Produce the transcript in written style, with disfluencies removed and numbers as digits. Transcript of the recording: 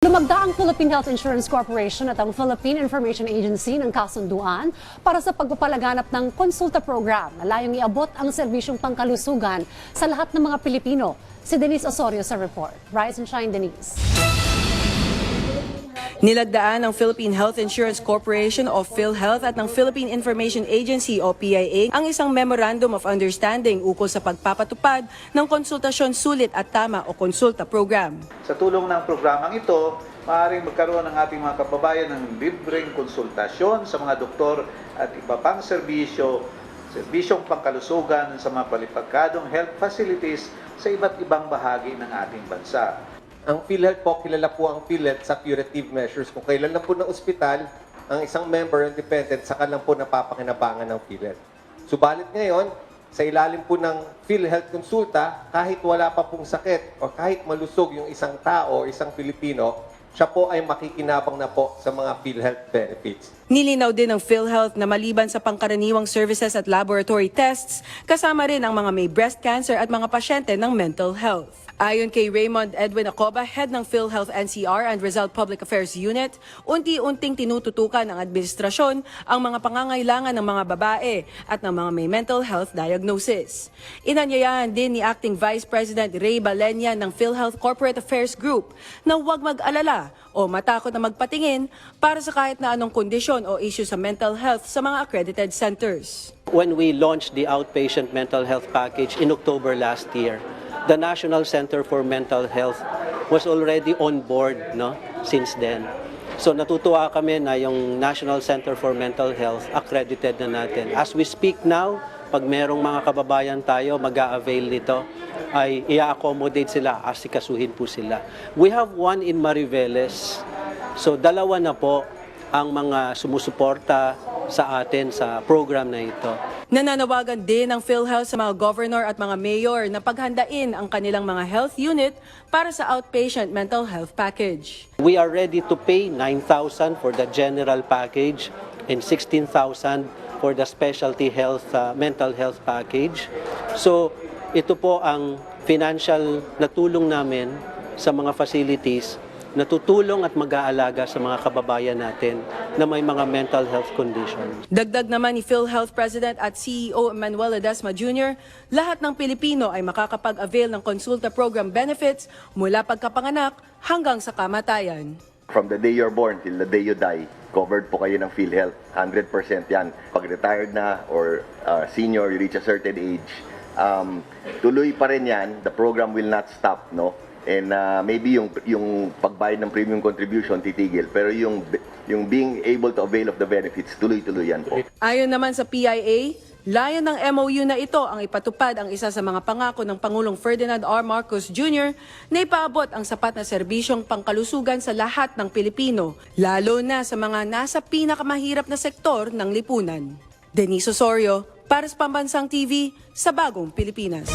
Lumagda ang Philippine Health Insurance Corporation at ang Philippine Information Agency ng kasunduan para sa pagpapalaganap ng konsulta program na layong iabot ang serbisyong pangkalusugan sa lahat ng mga Pilipino. Si Denise Osorio sa report. Rise and shine, Denise. Nilagdaan ng Philippine Health Insurance Corporation o PhilHealth at ng Philippine Information Agency o PIA ang isang Memorandum of Understanding ukol sa pagpapatupad ng konsultasyon sulit at tama o konsulta program. Sa tulong ng programang ito, maaaring magkaroon ng ating mga kababayan ng libreng konsultasyon sa mga doktor at iba pang serbisyong pangkalusugan sa mga palipagkadong health facilities sa iba't ibang bahagi ng ating bansa. Ang PhilHealth po, kilala po ang PhilHealth sa curative measures. Kung kailan lang po ng ospital, ang isang member ng dependent, saka lang po napapakinabangan ng PhilHealth. Subalit ngayon, sa ilalim po ng PhilHealth Konsulta, kahit wala pa pong sakit o kahit malusog yung isang tao o isang Pilipino, siya po ay makikinabang na po sa mga PhilHealth benefits. Nilinaw din ng PhilHealth na maliban sa pangkaraniwang services at laboratory tests, kasama rin ang mga may breast cancer at mga pasyente ng mental health. Ayon kay Raymond Edwin Acoba, head ng PhilHealth NCR and Rizal Public Affairs Unit, unti-unting tinututukan ng administrasyon ang mga pangangailangan ng mga babae at ng mga may mental health diagnosis. Inanyayahan din ni Acting Vice President Ray Balenya ng PhilHealth Corporate Affairs Group na huwag mag-alala o matakot na magpatingin para sa kahit na anong kondisyon o issue sa mental health sa mga accredited centers. When we launched the outpatient mental health package in October last year, the National Center for Mental Health was already on board since then. So natutuwa kami na yung National Center for Mental Health accredited na natin. As we speak now, pag merong mga kababayan tayo mag-a-avail nito, ay i-accommodate sila, asikasuhin po sila. We have one in Mariveles. So dalawa na po ang mga sumusuporta sa atin sa program na ito. Nananawagan din ng PhilHealth sa mga governor at mga mayor na paghandain ang kanilang mga health unit para sa outpatient mental health package. We are ready to pay 9,000 for the general package and 16,000 for the specialty health mental health package. So ito po ang financial na tulong namin sa mga facilities na tutulong at mag-aalaga sa mga kababayan natin na may mga mental health conditions. Dagdag naman ni PhilHealth President at CEO Manuel Ledesma Jr., lahat ng Pilipino ay makakapag-avail ng konsulta program benefits mula pagkapanganak hanggang sa kamatayan. From the day you're born till the day you die, covered po kayo ng PhilHealth. 100% yan. Pag retired na or senior, you reach a certain age, tuloy pa rin yan. The program will not stop, no? And maybe yung pagbayad ng premium contribution titigil, pero yung being able to avail of the benefits, tuloy-tuloy yan po. Ayon naman sa PIA, layon ng MOU na ito ang ipatupad ang isa sa mga pangako ng Pangulong Ferdinand R. Marcos Jr. na ipaabot ang sapat na serbisyong pangkalusugan sa lahat ng Pilipino, lalo na sa mga nasa pinakamahirap na sektor ng lipunan. Denise Osorio, para sa Pambansang TV, sa Bagong Pilipinas.